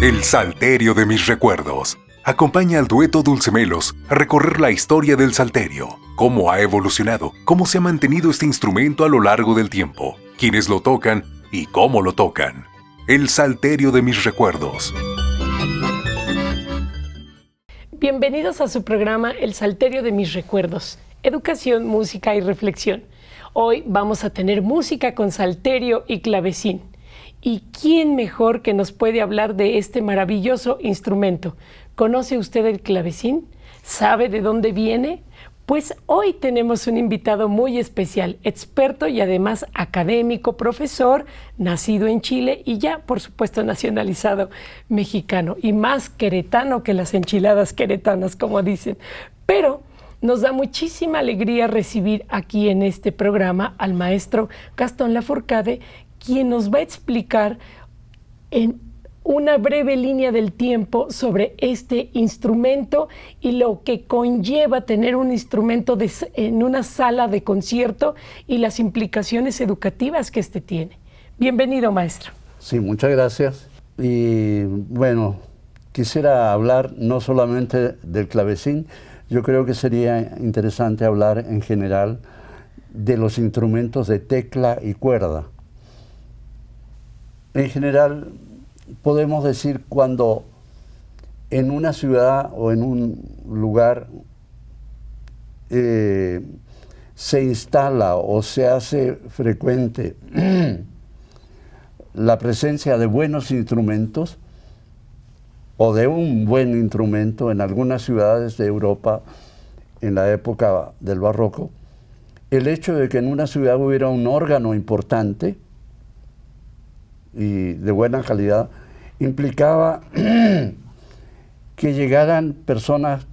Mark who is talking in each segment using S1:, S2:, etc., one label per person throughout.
S1: El salterio de mis recuerdos. Acompaña al dueto Dulcemelos a recorrer la historia del salterio, cómo ha evolucionado, cómo se ha mantenido este instrumento a lo largo del tiempo, quiénes lo tocan y cómo lo tocan. El salterio de mis recuerdos.
S2: Bienvenidos a su programa El Salterio de mis recuerdos, educación, música y reflexión. Hoy vamos a tener música con salterio y clavecín. ¿Y quién mejor que nos puede hablar de este maravilloso instrumento? ¿Conoce usted el clavecín? ¿Sabe de dónde viene? Pues hoy tenemos un invitado muy especial, experto y además académico, profesor, nacido en Chile y ya, por supuesto, nacionalizado mexicano y más queretano que las enchiladas queretanas, como dicen. Pero nos da muchísima alegría recibir aquí en este programa al maestro Gastón Lafourcade, quien nos va a explicar en una breve línea del tiempo sobre este instrumento y lo que conlleva tener un instrumento en una sala de concierto y las implicaciones educativas que este tiene. Bienvenido, maestro.
S3: Sí, muchas gracias. Y bueno, quisiera hablar no solamente del clavecín, yo creo que sería interesante hablar en general de los instrumentos de tecla y cuerda. En general, podemos decir cuando en una ciudad o en un lugar se instala o se hace frecuente la presencia de buenos instrumentos o de un buen instrumento en algunas ciudades de Europa en la época del Barroco, el hecho de que en una ciudad hubiera un órgano importante y de buena calidad, implicaba que llegaran personas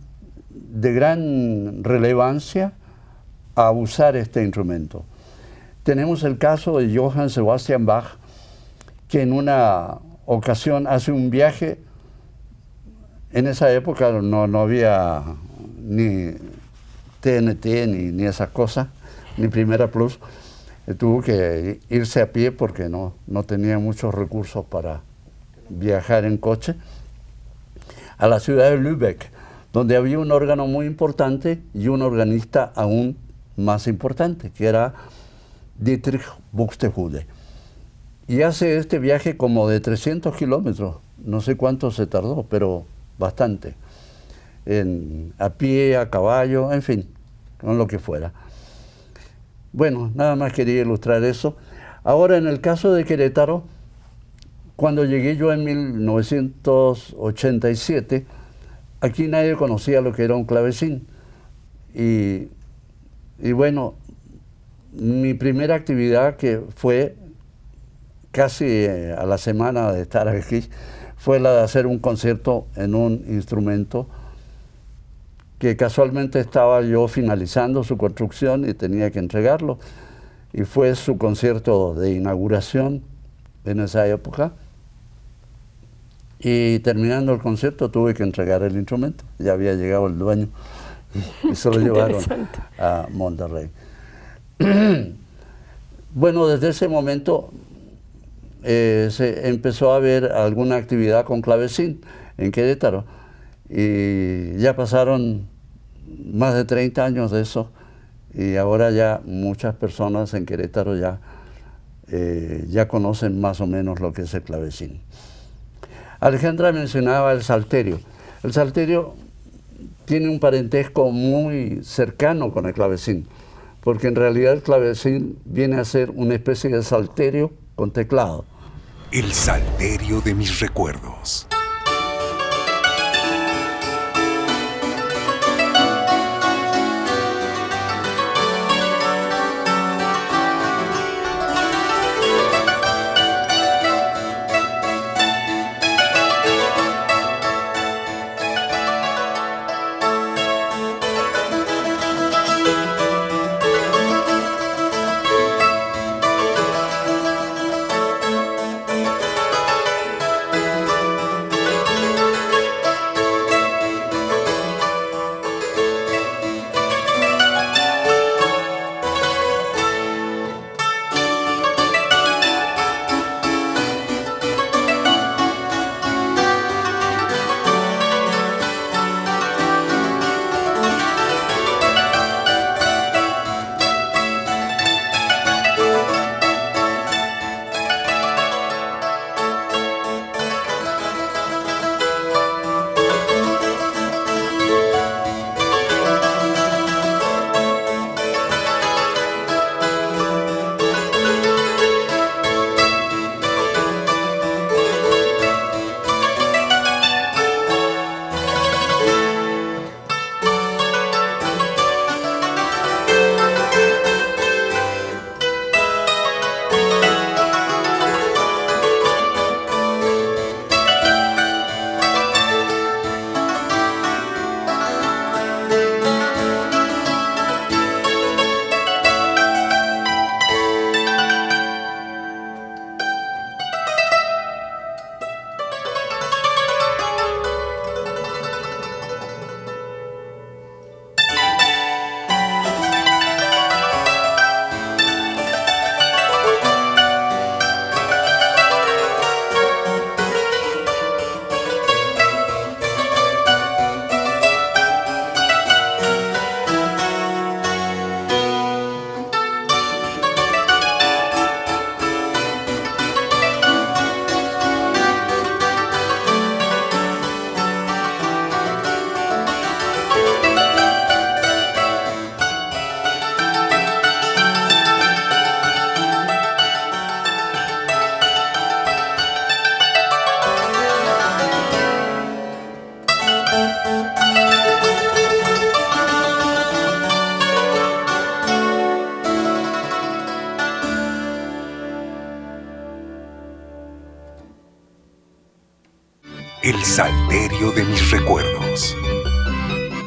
S3: de gran relevancia a usar este instrumento. Tenemos el caso de Johann Sebastian Bach, que en una ocasión hace un viaje. En esa época no había ni TNT ni esas cosas, ni Primera Plus. Tuvo que irse a pie porque no tenía muchos recursos para viajar en coche, a la ciudad de Lübeck, donde había un órgano muy importante y un organista aún más importante, que era Dietrich Buxtehude. Y hace este viaje como de 300 kilómetros, no sé cuánto se tardó, pero bastante, a pie, a caballo, en fin, con lo que fuera. Bueno, nada más quería ilustrar eso. Ahora, en el caso de Querétaro, cuando llegué yo en 1987, aquí nadie conocía lo que era un clavecín. Y bueno, mi primera actividad, que fue casi a la semana de estar aquí, fue la de hacer un concierto en un instrumento que casualmente estaba yo finalizando su construcción y tenía que entregarlo. Y fue su concierto de inauguración en esa época. Y terminando el concierto tuve que entregar el instrumento. Ya había llegado el dueño y se lo llevaron a Monterrey. Bueno, desde ese momento se empezó a ver alguna actividad con clavecín en Querétaro. Y ya pasaron más de 30 años de eso, y ahora ya muchas personas en Querétaro ya conocen más o menos lo que es el clavecín. Alejandra mencionaba el salterio. El salterio tiene un parentesco muy cercano con el clavecín, porque en realidad el clavecín viene a ser una especie de salterio con teclado.
S1: El salterio de mis recuerdos. El salterio de mis recuerdos.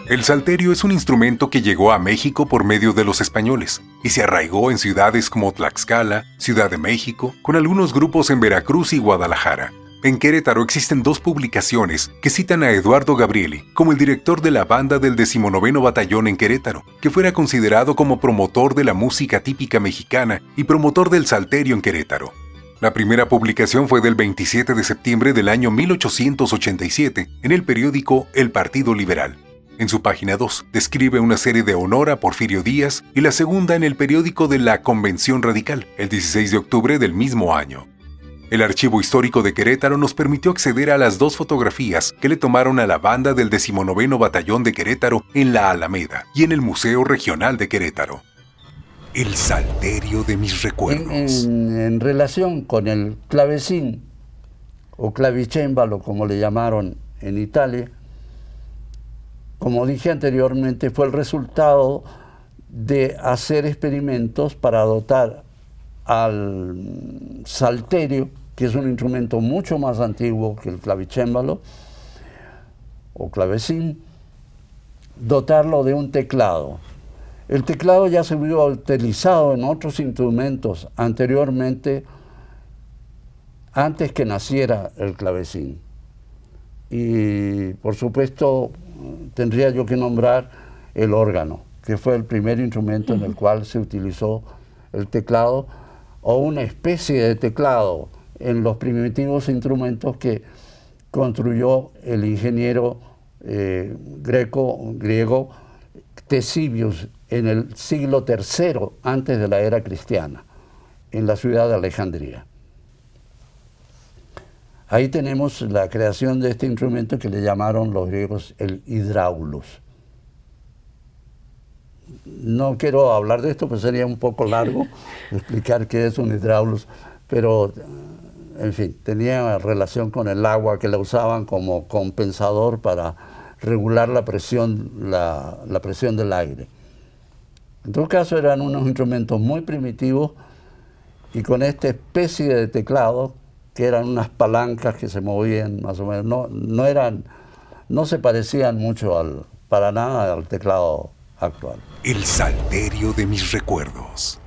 S1: El salterio es un instrumento que llegó a México por medio de los españoles y se arraigó en ciudades como Tlaxcala, Ciudad de México, con algunos grupos en Veracruz y Guadalajara. En Querétaro existen 2 publicaciones que citan a Eduardo Gabrieli como el director de la banda del 19º Batallón en Querétaro, que fuera considerado como promotor de la música típica mexicana y promotor del salterio en Querétaro. La primera publicación fue del 27 de septiembre del año 1887 en el periódico El Partido Liberal. En su página 2 describe una serie de honor a Porfirio Díaz y la segunda en el periódico de la Convención Radical, el 16 de octubre del mismo año. El Archivo Histórico de Querétaro nos permitió acceder a las 2 fotografías que le tomaron a la banda del 19º Batallón de Querétaro en la Alameda y en el Museo Regional de Querétaro. El salterio de mis recuerdos.
S3: En relación con el clavecín, o clavicémbalo como le llamaron en Italia, como dije anteriormente, fue el resultado de hacer experimentos para dotar al salterio, que es un instrumento mucho más antiguo que el clavicémbalo o clavecín, dotarlo de un teclado. El teclado ya se había utilizado en otros instrumentos anteriormente, antes que naciera el clavecín. Y por supuesto tendría yo que nombrar el órgano, que fue el primer instrumento en el cual se utilizó el teclado, o una especie de teclado en los primitivos instrumentos que construyó el ingeniero griego Ctesibius en el siglo III antes de la era cristiana, en la ciudad de Alejandría. Ahí tenemos la creación de este instrumento que le llamaron los griegos el hidráulos. No quiero hablar de esto, pues sería un poco largo explicar qué es un hidráulos, pero en fin, tenía relación con el agua, que la usaban como compensador para regular la presión del aire. En todo caso, eran unos instrumentos muy primitivos y con esta especie de teclado, que eran unas palancas que se movían más o menos, no se parecían mucho para nada al teclado actual.
S1: El salterio de mis recuerdos.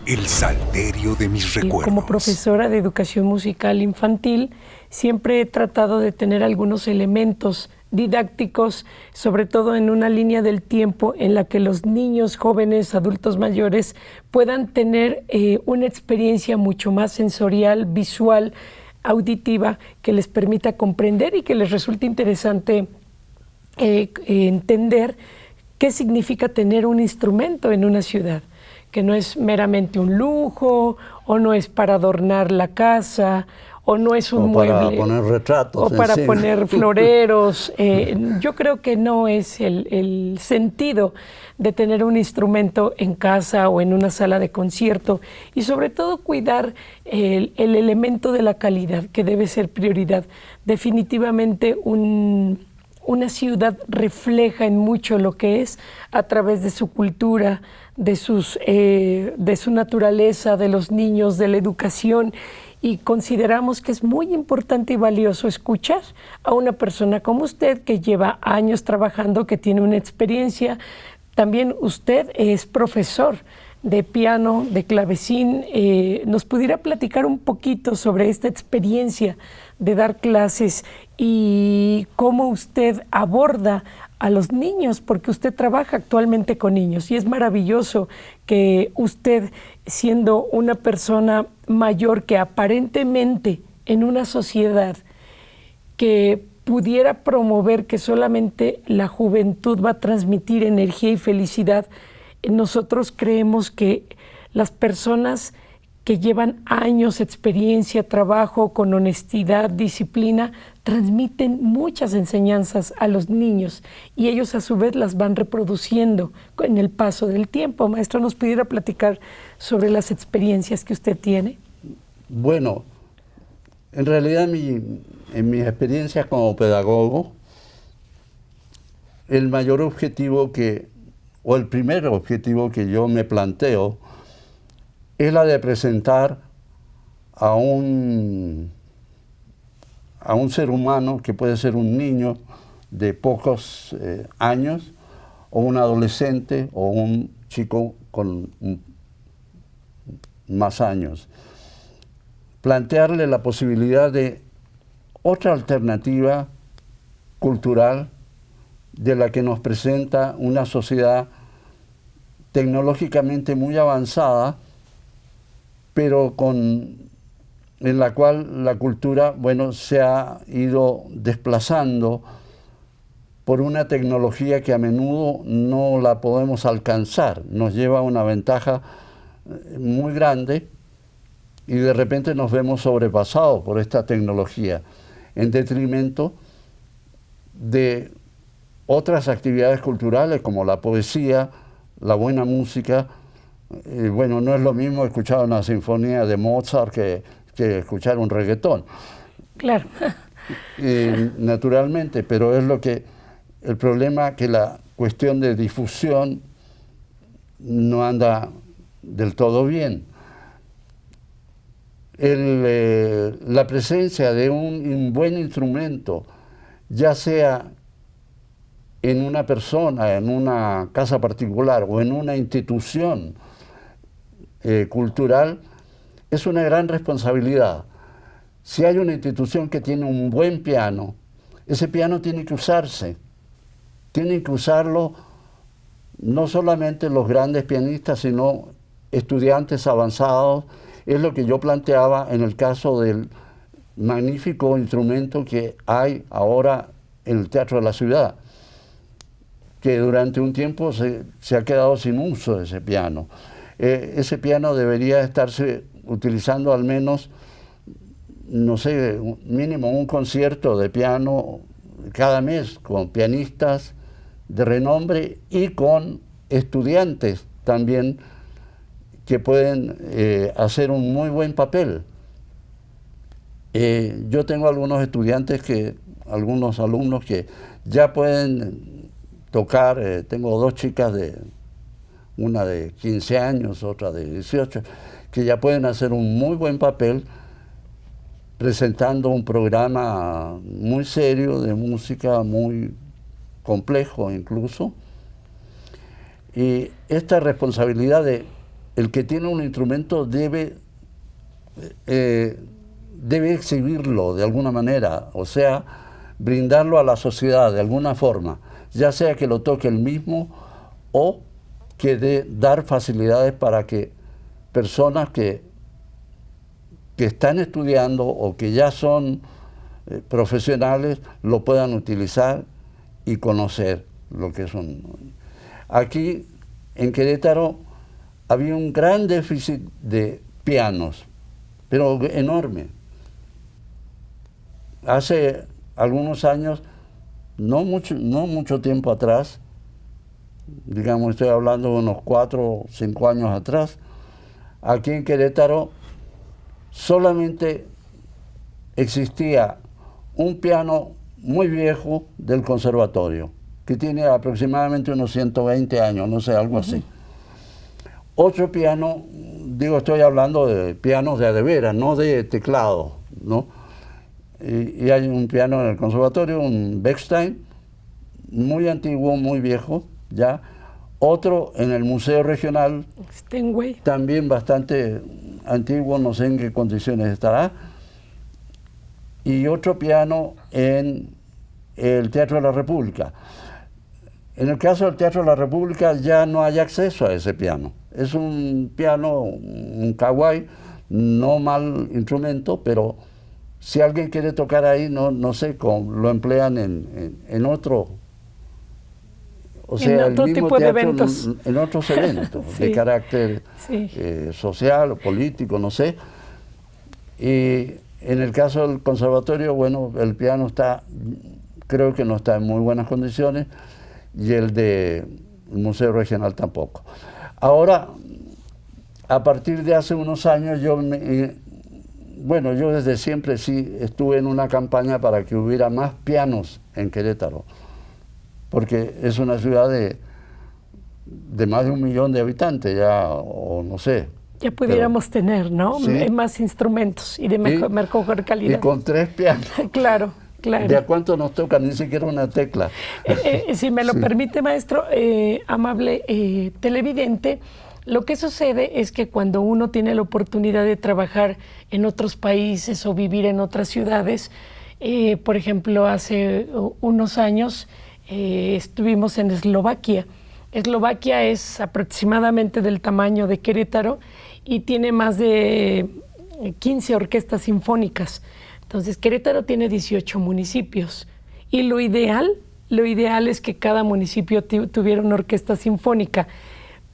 S1: El salterio de mis recuerdos.
S2: Como profesora de educación musical infantil, siempre he tratado de tener algunos elementos didácticos, sobre todo en una línea del tiempo en la que los niños, jóvenes, adultos mayores puedan tener una experiencia mucho más sensorial, visual, auditiva, que les permita comprender y que les resulte interesante entender qué significa tener un instrumento en una ciudad, que no es meramente un lujo, o no es para adornar la casa, o no es un mueble.
S3: O para poner retratos.
S2: O para poner floreros. Yo creo que no es el sentido de tener un instrumento en casa o en una sala de concierto, y sobre todo cuidar el elemento de la calidad, que debe ser prioridad. Definitivamente una ciudad refleja en mucho lo que es a través de su cultura, de su naturaleza, de los niños, de la educación, y consideramos que es muy importante y valioso escuchar a una persona como usted, que lleva años trabajando, que tiene una experiencia. También usted es profesor de piano, de clavecín. ¿Nos pudiera platicar un poquito sobre esta experiencia de dar clases y cómo usted aborda a los niños? Porque usted trabaja actualmente con niños, y es maravilloso que usted, siendo una persona mayor, que aparentemente en una sociedad que pudiera promover que solamente la juventud va a transmitir energía y felicidad, nosotros creemos que las personas que llevan años, experiencia, trabajo con honestidad, disciplina, transmiten muchas enseñanzas a los niños, y ellos a su vez las van reproduciendo en el paso del tiempo. Maestro, ¿nos pudiera platicar sobre las experiencias que usted tiene?
S3: Bueno, en realidad en mis experiencias como pedagogo, el mayor objetivo o el primer objetivo que yo me planteo es la de presentar a un ser humano, que puede ser un niño de pocos años, o un adolescente, o un chico con más años. Plantearle la posibilidad de otra alternativa cultural de la que nos presenta una sociedad tecnológicamente muy avanzada, pero en la cual la cultura, bueno, se ha ido desplazando por una tecnología que a menudo no la podemos alcanzar. Nos lleva a una ventaja muy grande, y de repente nos vemos sobrepasados por esta tecnología, en detrimento de otras actividades culturales como la poesía, la buena música. Bueno, no es lo mismo escuchar una sinfonía de Mozart que escuchar un reggaetón.
S2: Claro.
S3: Naturalmente, pero es el problema, que la cuestión de difusión no anda del todo bien. La presencia de un buen instrumento, ya sea en una persona, en una casa particular o en una institución cultural, es una gran responsabilidad. Si hay una institución que tiene un buen piano, ese piano tiene que usarse. Tienen que usarlo no solamente los grandes pianistas, sino estudiantes avanzados. Es lo que yo planteaba en el caso del magnífico instrumento que hay ahora en el Teatro de la Ciudad, que durante un tiempo se ha quedado sin uso ese piano. Ese piano debería estarse utilizando al menos, no sé, mínimo un concierto de piano cada mes, con pianistas de renombre y con estudiantes también, que pueden hacer un muy buen papel. Yo tengo algunos algunos alumnos que ya pueden tocar. Tengo dos chicas, una de 15 años, otra de 18, que ya pueden hacer un muy buen papel presentando un programa muy serio de música, muy complejo incluso. Y esta responsabilidad de el que tiene un instrumento debe exhibirlo de alguna manera, o sea, brindarlo a la sociedad de alguna forma, ya sea que lo toque él mismo o que dar facilidades para que personas que están estudiando o que ya son profesionales lo puedan utilizar y conocer lo que son. Aquí en Querétaro había un gran déficit de pianos, pero enorme. Hace algunos años, no mucho tiempo atrás, digamos, estoy hablando de unos 4 o 5 años atrás, aquí en Querétaro solamente existía un piano muy viejo del conservatorio, que tiene aproximadamente unos 120 años, no sé, algo así. Otro piano, digo, estoy hablando de pianos de veras, no de teclado, ¿no? Y hay un piano en el conservatorio, un Bechstein, muy antiguo, muy viejo, ya. Otro en el Museo Regional,
S2: Steinway,
S3: también bastante antiguo, no sé en qué condiciones estará. Y otro piano en el Teatro de la República. En el caso del Teatro de la República ya no hay acceso a ese piano. Es un piano, un kawai, no mal instrumento, pero si alguien quiere tocar ahí, no sé, lo emplean en otro, o sea,
S2: en otro
S3: el mismo
S2: tipo de
S3: teatro
S2: eventos.
S3: en otros eventos
S2: Sí.
S3: de carácter
S2: Sí.
S3: social o político, no sé. Y en el caso del conservatorio, bueno, el piano creo que no está en muy buenas condiciones, y el del Museo Regional tampoco. Ahora, a partir de hace unos años, yo desde siempre sí estuve en una campaña para que hubiera más pianos en Querétaro, porque es una ciudad de más de 1 millón de habitantes ya, o no sé.
S2: Ya pudiéramos tener, ¿no?
S3: Sí.
S2: Más instrumentos y de mejor calidad.
S3: Y con 3 pianos.
S2: Claro, claro.
S3: ¿De a cuánto nos toca? Ni siquiera una tecla.
S2: Si me lo permite, maestro, amable televidente, lo que sucede es que cuando uno tiene la oportunidad de trabajar en otros países o vivir en otras ciudades, por ejemplo, hace unos años estuvimos en Eslovaquia. Eslovaquia es aproximadamente del tamaño de Querétaro y tiene más de 15 orquestas sinfónicas. Entonces, Querétaro tiene 18 municipios y lo ideal es que cada municipio tuviera una orquesta sinfónica.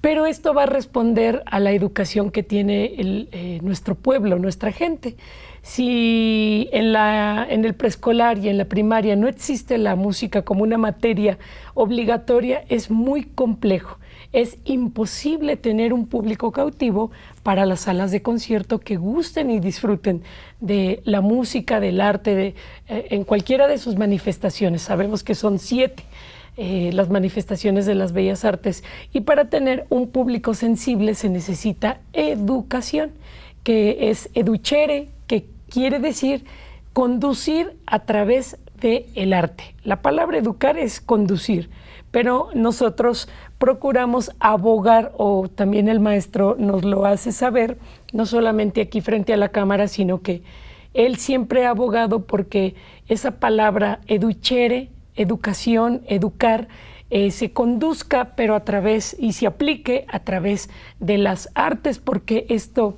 S2: Pero esto va a responder a la educación que tiene nuestro pueblo, nuestra gente. Si en el preescolar y en la primaria no existe la música como una materia obligatoria, es muy complejo. Es imposible tener un público cautivo para las salas de concierto que gusten y disfruten de la música, del arte, en cualquiera de sus manifestaciones. Sabemos que son 7. Las manifestaciones de las bellas artes, y para tener un público sensible se necesita educación, que es educere, que quiere decir conducir a través del arte. La palabra educar es conducir, pero nosotros procuramos abogar, o también el maestro nos lo hace saber, no solamente aquí frente a la cámara, sino que él siempre ha abogado porque esa palabra educere, educación, educar, se conduzca, pero a través, y se aplique a través de las artes, porque esto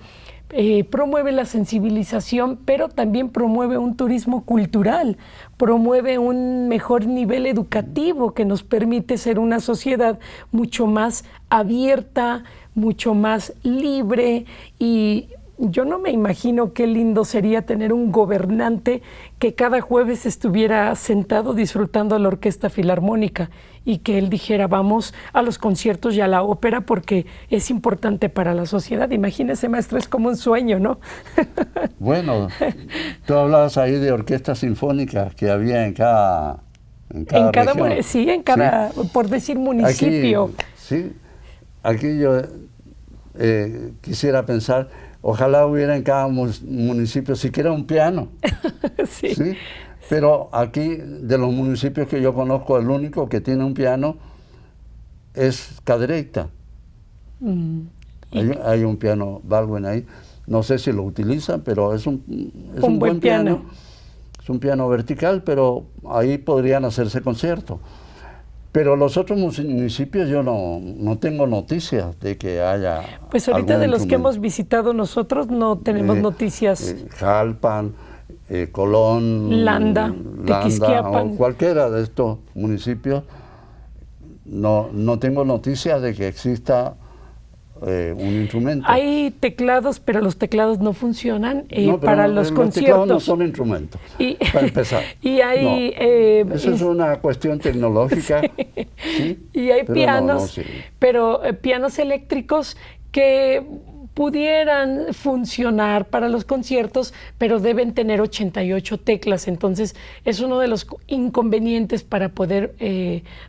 S2: promueve la sensibilización, pero también promueve un turismo cultural, promueve un mejor nivel educativo que nos permite ser una sociedad mucho más abierta, mucho más libre. Y yo no me imagino qué lindo sería tener un gobernante que cada jueves estuviera sentado disfrutando la Orquesta Filarmónica y que él dijera vamos a los conciertos y a la ópera porque es importante para la sociedad. Imagínese, maestro, es como un sueño, ¿no?
S3: Bueno, tú hablabas ahí de orquestas sinfónicas que había en cada región.
S2: Sí, en cada, sí, por decir municipio.
S3: Aquí yo quisiera pensar, ojalá hubiera en cada municipio siquiera un piano.
S2: Sí.
S3: ¿Sí? Pero aquí, de los municipios que yo conozco, el único que tiene un piano es Cadereyta. Hay un piano Baldwin ahí. No sé si lo utilizan, pero es un buen piano. Es un piano vertical, pero ahí podrían hacerse conciertos. Pero los otros municipios yo no tengo noticias de que haya.
S2: Pues ahorita de los que hemos visitado nosotros no tenemos noticias.
S3: Jalpan, Colón,
S2: Landa, Tequisquiapan,
S3: o cualquiera de estos municipios, no tengo noticias de que exista un instrumento.
S2: Hay teclados, pero los teclados no funcionan para los conciertos.
S3: Los teclados no son instrumentos, para empezar.
S2: Y hay...
S3: eso es una cuestión tecnológica.
S2: Sí.
S3: ¿Sí?
S2: Y hay pianos, pero pianos eléctricos que pudieran funcionar para los conciertos, pero deben tener 88 teclas. Entonces, es uno de los inconvenientes para poder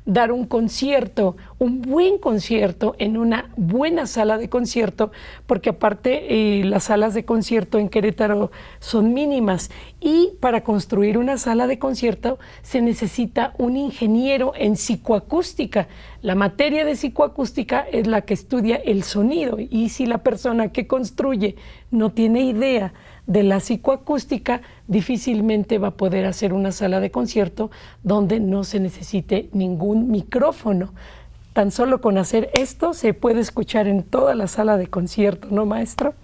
S2: dar un concierto, un buen concierto en una buena sala de concierto, porque aparte las salas de concierto en Querétaro son mínimas y para construir una sala de concierto se necesita un ingeniero en psicoacústica. La materia de psicoacústica es la que estudia el sonido, y si la persona que construye no tiene idea de la psicoacústica, difícilmente va a poder hacer una sala de concierto donde no se necesite ningún micrófono. Tan solo con hacer esto se puede escuchar en toda la sala de concierto, ¿no, maestro?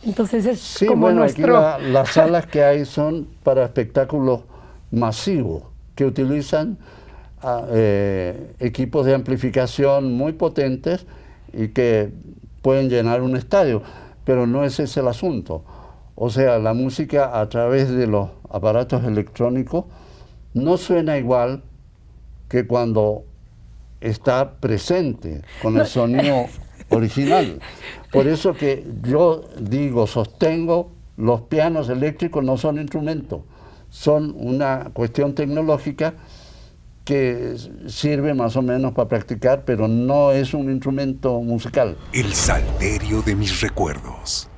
S2: Entonces es como nuestro...
S3: Aquí las salas que hay son para espectáculos masivos, que utilizan equipos de amplificación muy potentes y que pueden llenar un estadio, pero no ese es el asunto. O sea, la música a través de los aparatos electrónicos no suena igual que cuando está presente con el sonido original. Por eso que yo sostengo, los pianos eléctricos no son instrumentos, son una cuestión tecnológica que sirve más o menos para practicar, pero no es un instrumento musical.
S1: El salterio de mis recuerdos.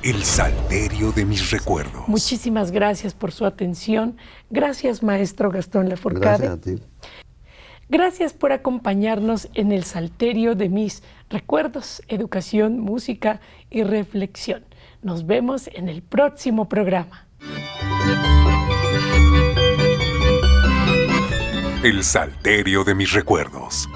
S1: El salterio de mis recuerdos.
S2: Muchísimas gracias por su atención. Gracias, maestro Gastón Lafourcade.
S3: Gracias a ti.
S2: Gracias por acompañarnos en el salterio de mis recuerdos, educación, música y reflexión. Nos vemos en el próximo programa.
S1: El salterio de mis recuerdos.